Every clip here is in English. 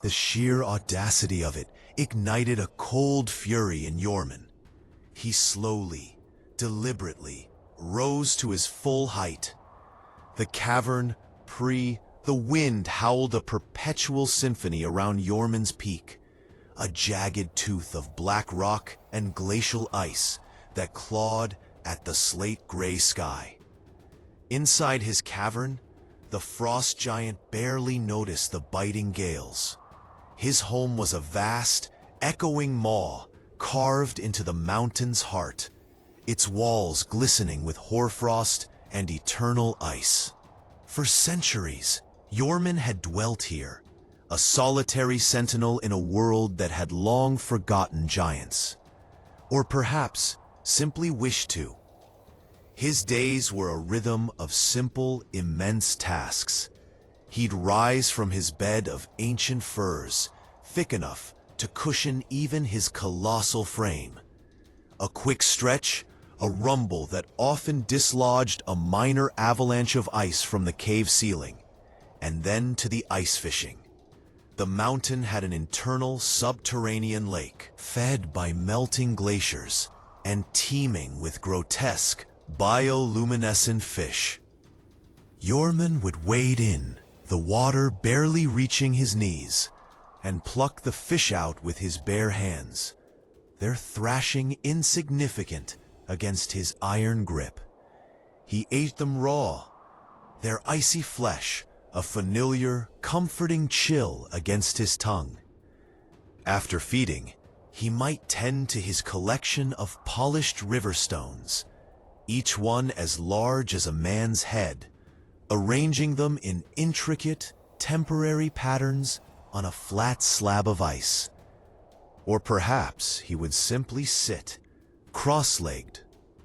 The sheer audacity of it ignited a cold fury in Jörmun. He slowly, deliberately, rose to his full height. The cavern, the wind howled a perpetual symphony around Jörmun's peak, a jagged tooth of black rock and glacial ice that clawed at the slate-gray sky. Inside his cavern, the frost giant barely noticed the biting gales. His home was a vast, echoing maw carved into the mountain's heart, its walls glistening with hoarfrost and eternal ice. For centuries, Jörmun had dwelt here, a solitary sentinel in a world that had long forgotten giants. Or perhaps simply wished to. His days were a rhythm of simple, immense tasks. He'd rise from his bed of ancient firs, thick enough to cushion even his colossal frame. A quick stretch, a rumble that often dislodged a minor avalanche of ice from the cave ceiling, and then to the ice fishing. The mountain had an internal subterranean lake, fed by melting glaciers and teeming with grotesque, bioluminescent fish. Jörmun would wade in, the water barely reaching his knees, and pluck the fish out with his bare hands, their thrashing insignificant against his iron grip. He ate them raw, their icy flesh a familiar, comforting chill against his tongue. After feeding, he might tend to his collection of polished river stones, each one as large as a man's head, arranging them in intricate, temporary patterns on a flat slab of ice. Or perhaps he would simply sit, cross-legged,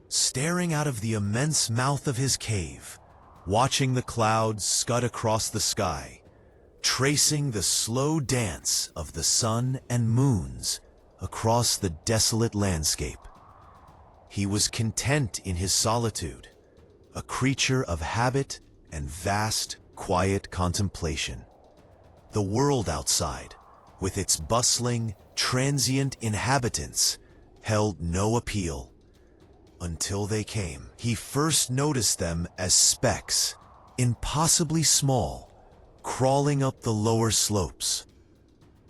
staring out of the immense mouth of his cave, watching the clouds scud across the sky, tracing the slow dance of the sun and moons across the desolate landscape. He was content in his solitude, a creature of habit and vast, quiet contemplation. The world outside, with its bustling, transient inhabitants, held no appeal. Until they came. He first noticed them as specks, impossibly small, crawling up the lower slopes.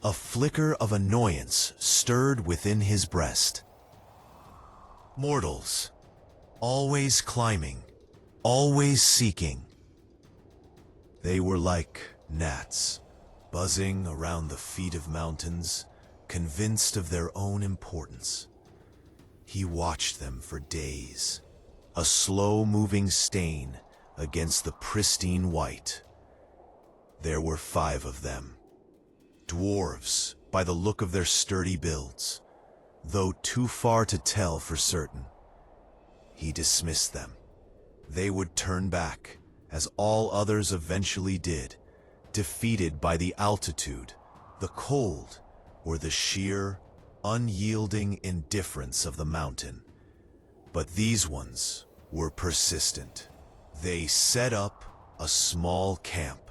A flicker of annoyance stirred within his breast. Mortals, always climbing, always seeking. They were like gnats, buzzing around the feet of mountains, convinced of their own importance. He watched them for days, a slow-moving stain against the pristine white. There were 5 of them. Dwarves, by the look of their sturdy builds, though too far to tell for certain. He dismissed them. They would turn back, as all others eventually did, defeated by the altitude, the cold, or the sheer, unyielding indifference of the mountain. But these ones were persistent. They set up a small camp,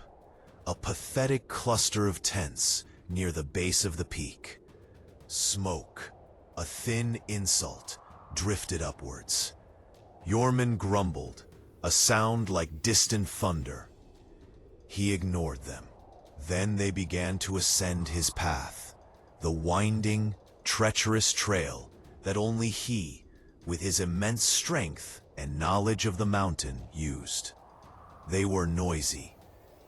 a pathetic cluster of tents near the base of the peak. Smoke, a thin insult, drifted upwards. Jörmun grumbled, a sound like distant thunder. He ignored them. Then they began to ascend his path, the winding, treacherous trail that only he, with his immense strength and knowledge of the mountain, used. They were noisy,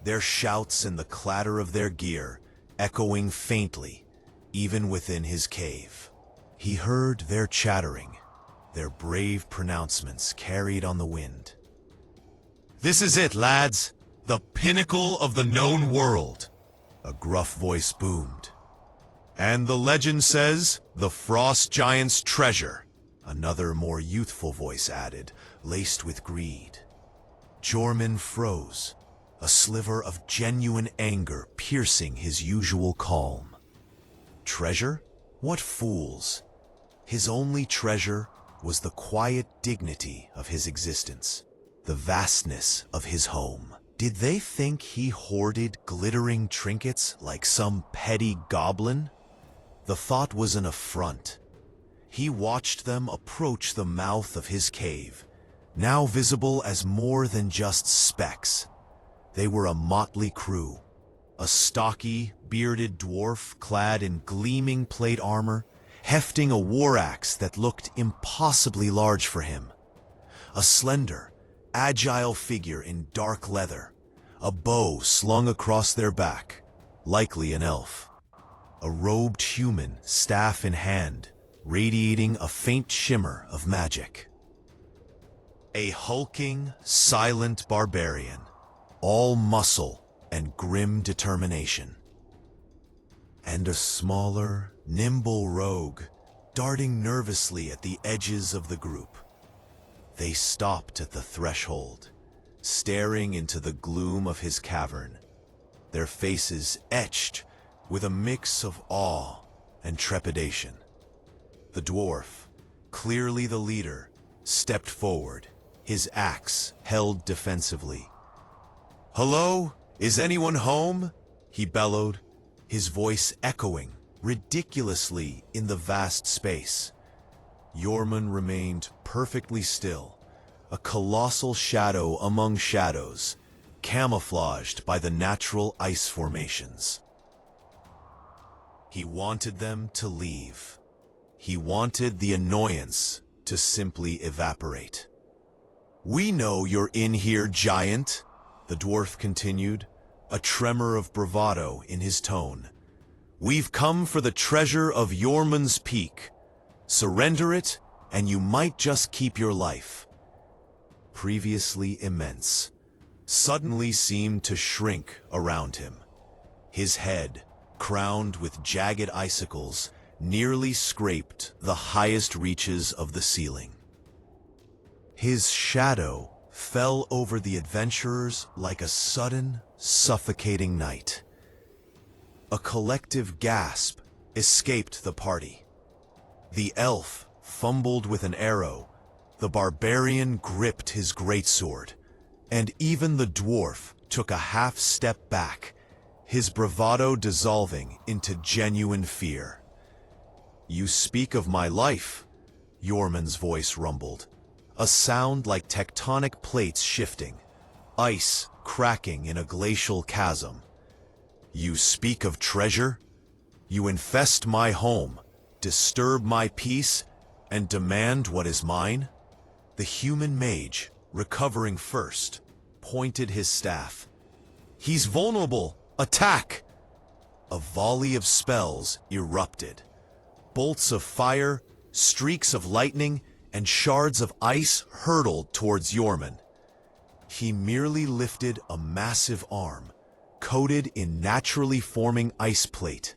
their shouts and the clatter of their gear echoing faintly, even within his cave. He heard their chattering, their brave pronouncements carried on the wind. "This is it, lads, the pinnacle of the known world," a gruff voice boomed. "And the legend says, the Frost Giant's treasure," another more youthful voice added, laced with greed. Jörmun froze, a sliver of genuine anger piercing his usual calm. Treasure? What fools! His only treasure was the quiet dignity of his existence, the vastness of his home. Did they think he hoarded glittering trinkets like some petty goblin? The thought was an affront. He watched them approach the mouth of his cave, now visible as more than just specks. They were a motley crew. A stocky, bearded dwarf clad in gleaming plate armor, hefting a war axe that looked impossibly large for him. A slender, agile figure in dark leather, a bow slung across their back, likely an elf. A robed human, staff in hand, radiating a faint shimmer of magic. A hulking, silent barbarian, all muscle and grim determination. And a smaller, nimble rogue, darting nervously at the edges of the group. They stopped at the threshold, staring into the gloom of his cavern, their faces etched with a mix of awe and trepidation. The dwarf, clearly the leader, stepped forward, his axe held defensively. "Hello? Is anyone home?" he bellowed, his voice echoing ridiculously in the vast space. Jörmun remained perfectly still, a colossal shadow among shadows, camouflaged by the natural ice formations. He wanted them to leave. He wanted the annoyance to simply evaporate. "We know you're in here, giant," the dwarf continued, a tremor of bravado in his tone. "We've come for the treasure of Jörmund's Peak. Surrender it, and you might just keep your life." Previously immense, suddenly seemed to shrink around him. His head, crowned with jagged icicles, nearly scraped the highest reaches of the ceiling. His shadow fell over the adventurers like a sudden, suffocating night. A collective gasp escaped the party. The elf fumbled with an arrow, the barbarian gripped his greatsword, and even the dwarf took a half step back, his bravado dissolving into genuine fear. "You speak of my life," Jörmund's voice rumbled, a sound like tectonic plates shifting, ice cracking in a glacial chasm. "You speak of treasure? You infest my home, disturb my peace, and demand what is mine?" The human mage, recovering first, pointed his staff. "He's vulnerable! Attack!" A volley of spells erupted. Bolts of fire, streaks of lightning, and shards of ice hurtled towards Jörmun. He merely lifted a massive arm, coated in naturally forming ice plate,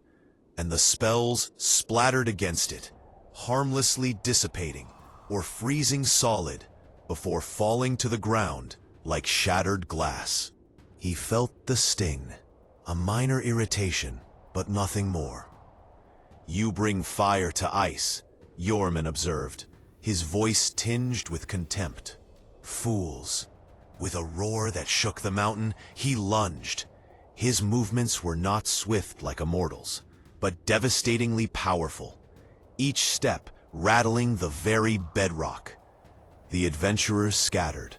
and the spells splattered against it, harmlessly dissipating or freezing solid before falling to the ground like shattered glass. He felt the sting, a minor irritation, but nothing more. "You bring fire to ice," Jörmun observed, his voice tinged with contempt. "Fools." With a roar that shook the mountain, he lunged. His movements were not swift like a mortal's, but devastatingly powerful, each step rattling the very bedrock. The adventurers scattered,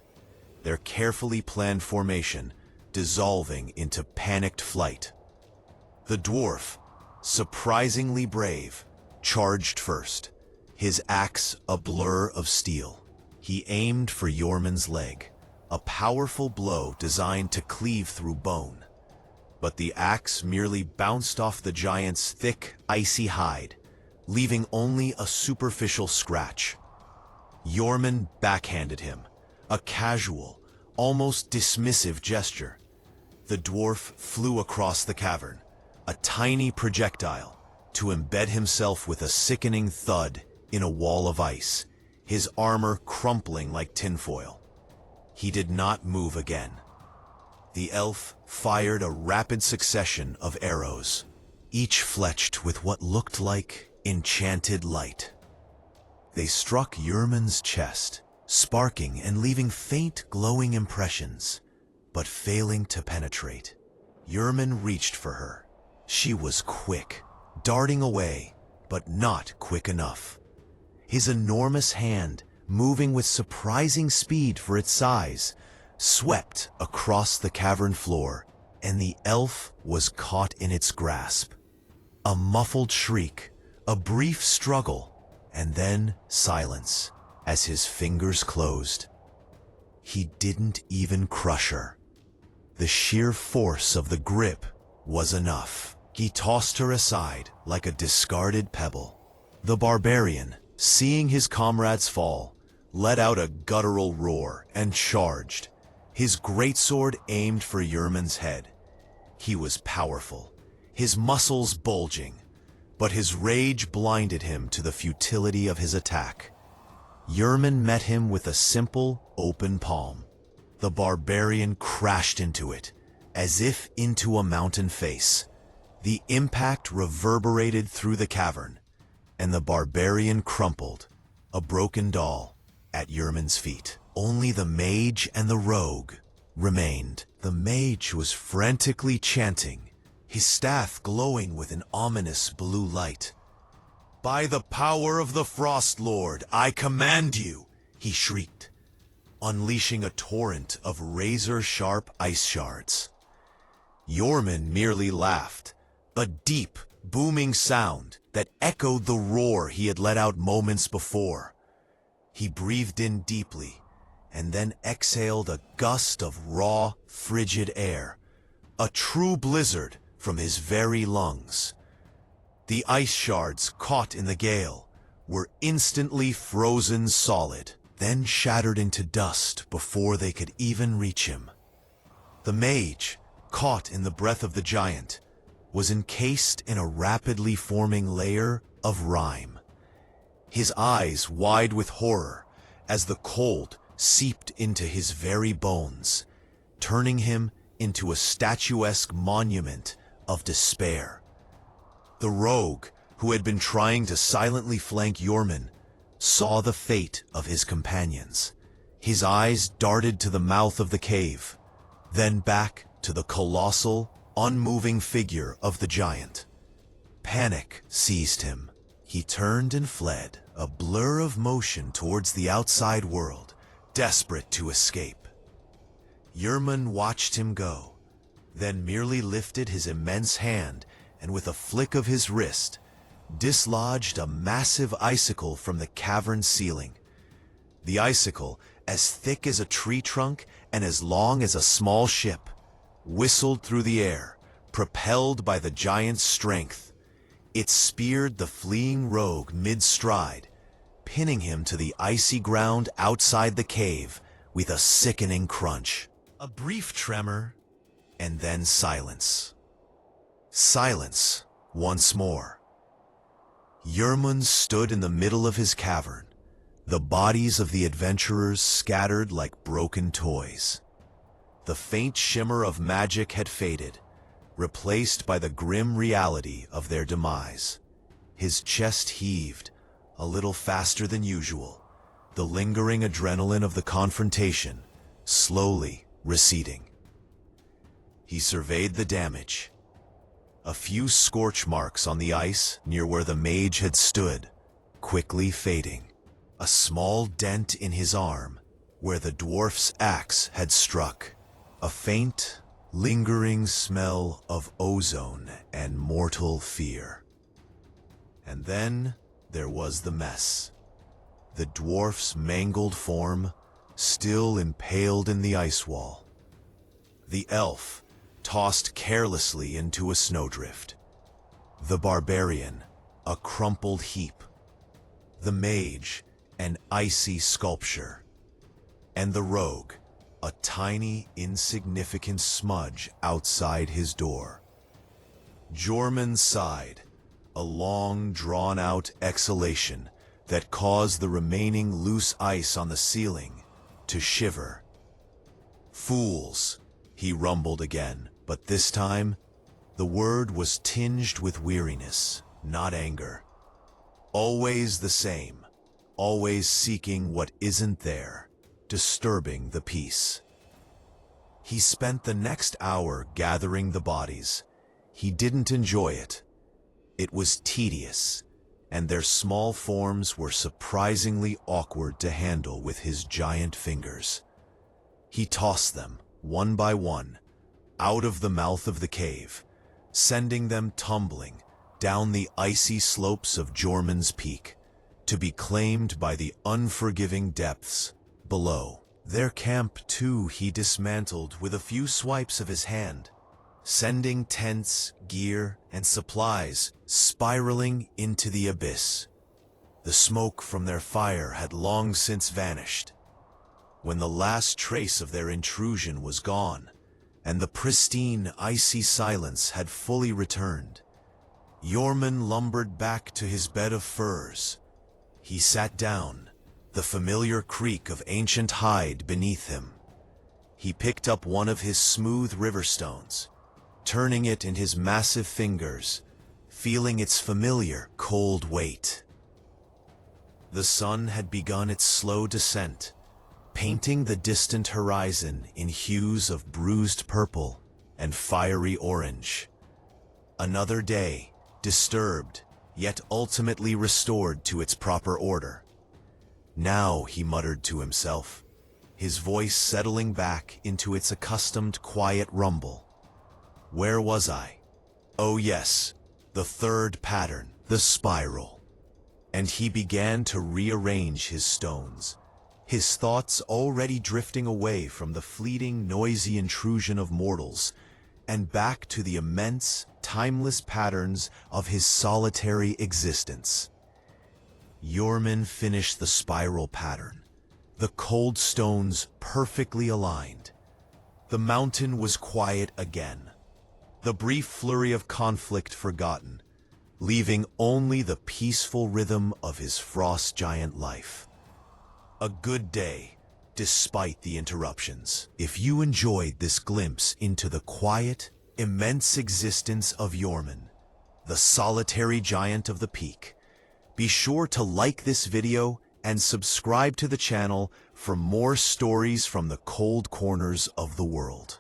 their carefully planned formation dissolving into panicked flight. The dwarf, surprisingly brave, charged first, his axe a blur of steel. He aimed for Jörmund's leg, a powerful blow designed to cleave through bone. But the axe merely bounced off the giant's thick, icy hide, leaving only a superficial scratch. Jörmund backhanded him, a casual, almost dismissive gesture. The dwarf flew across the cavern, a tiny projectile, to embed himself with a sickening thud in a wall of ice, his armor crumpling like tinfoil. He did not move again. The elf fired a rapid succession of arrows, each fletched with what looked like enchanted light. They struck Jörmund's chest, sparking and leaving faint glowing impressions, but failing to penetrate. Jörmun reached for her. She was quick, darting away, but not quick enough. His enormous hand, moving with surprising speed for its size, swept across the cavern floor, and the elf was caught in its grasp. A muffled shriek, a brief struggle, and then silence as his fingers closed. He didn't even crush her. The sheer force of the grip was enough. He tossed her aside like a discarded pebble. The barbarian, seeing his comrades fall, let out a guttural roar and charged, his greatsword aimed for Jörmun's head. He was powerful, his muscles bulging, but his rage blinded him to the futility of his attack. Jörmun met him with a simple, open palm. The barbarian crashed into it, as if into a mountain face. The impact reverberated through the cavern, and the barbarian crumpled, a broken doll, at Jörmun's feet. Only the mage and the rogue remained. The mage was frantically chanting, his staff glowing with an ominous blue light. "By the power of the Frost Lord, I command you!" he shrieked, unleashing a torrent of razor-sharp ice shards. Jörmun merely laughed, a deep, booming sound that echoed the roar he had let out moments before. He breathed in deeply, and then exhaled a gust of raw, frigid air, a true blizzard from his very lungs. The ice shards caught in the gale were instantly frozen solid, then shattered into dust before they could even reach him. The mage, caught in the breath of the giant, was encased in a rapidly forming layer of rime. His eyes wide with horror as the cold seeped into his very bones, turning him into a statuesque monument of despair. The rogue, who had been trying to silently flank Jörmun, saw the fate of his companions. His eyes darted to the mouth of the cave, then back to the colossal, unmoving figure of the giant. Panic seized him. He turned and fled, a blur of motion towards the outside world, desperate to escape. Jörmun watched him go, then merely lifted his immense hand and with a flick of his wrist, dislodged a massive icicle from the cavern ceiling. The icicle, as thick as a tree trunk and as long as a small ship, whistled through the air, propelled by the giant's strength. It speared the fleeing rogue mid-stride, pinning him to the icy ground outside the cave with a sickening crunch. A brief tremor, and then silence. Silence once more. Jörmun stood in the middle of his cavern, the bodies of the adventurers scattered like broken toys. The faint shimmer of magic had faded, replaced by the grim reality of their demise. His chest heaved, a little faster than usual, the lingering adrenaline of the confrontation slowly receding. He surveyed the damage. A few scorch marks on the ice near where the mage had stood, quickly fading. A small dent in his arm, where the dwarf's axe had struck. A faint, lingering smell of ozone and mortal fear. And then there was the mess. The dwarf's mangled form, still impaled in the ice wall. The elf, tossed carelessly into a snowdrift. The barbarian, a crumpled heap. The mage, an icy sculpture. And the rogue, a tiny, insignificant smudge outside his door. Jörmun sighed, a long, drawn-out exhalation that caused the remaining loose ice on the ceiling to shiver. "Fools," he rumbled again, but this time, the word was tinged with weariness, not anger. Always the same, always seeking what isn't there, disturbing the peace. He spent the next hour gathering the bodies. He didn't enjoy it. It was tedious, and their small forms were surprisingly awkward to handle with his giant fingers. He tossed them, one by one, out of the mouth of the cave, sending them tumbling down the icy slopes of Jörmun's peak, to be claimed by the unforgiving depths below. Their camp, too, he dismantled with a few swipes of his hand, sending tents, gear, and supplies spiraling into the abyss. The smoke from their fire had long since vanished. When the last trace of their intrusion was gone, and the pristine, icy silence had fully returned, Jörmun lumbered back to his bed of furs. He sat down, the familiar creak of ancient hide beneath him. He picked up one of his smooth river stones, turning it in his massive fingers, feeling its familiar, cold weight. The sun had begun its slow descent, painting the distant horizon in hues of bruised purple and fiery orange. Another day, disturbed, yet ultimately restored to its proper order. Now, he muttered to himself, his voice settling back into its accustomed quiet rumble. Where was I? Oh yes, the third pattern, the spiral. And he began to rearrange his stones, his thoughts already drifting away from the fleeting, noisy intrusion of mortals, and back to the immense, timeless patterns of his solitary existence. Jörmun finished the spiral pattern, the cold stones perfectly aligned. The mountain was quiet again, the brief flurry of conflict forgotten, leaving only the peaceful rhythm of his frost giant life. A good day, despite the interruptions. If you enjoyed this glimpse into the quiet, immense existence of Jörmun, the solitary giant of the peak, be sure to like this video and subscribe to the channel for more stories from the cold corners of the world.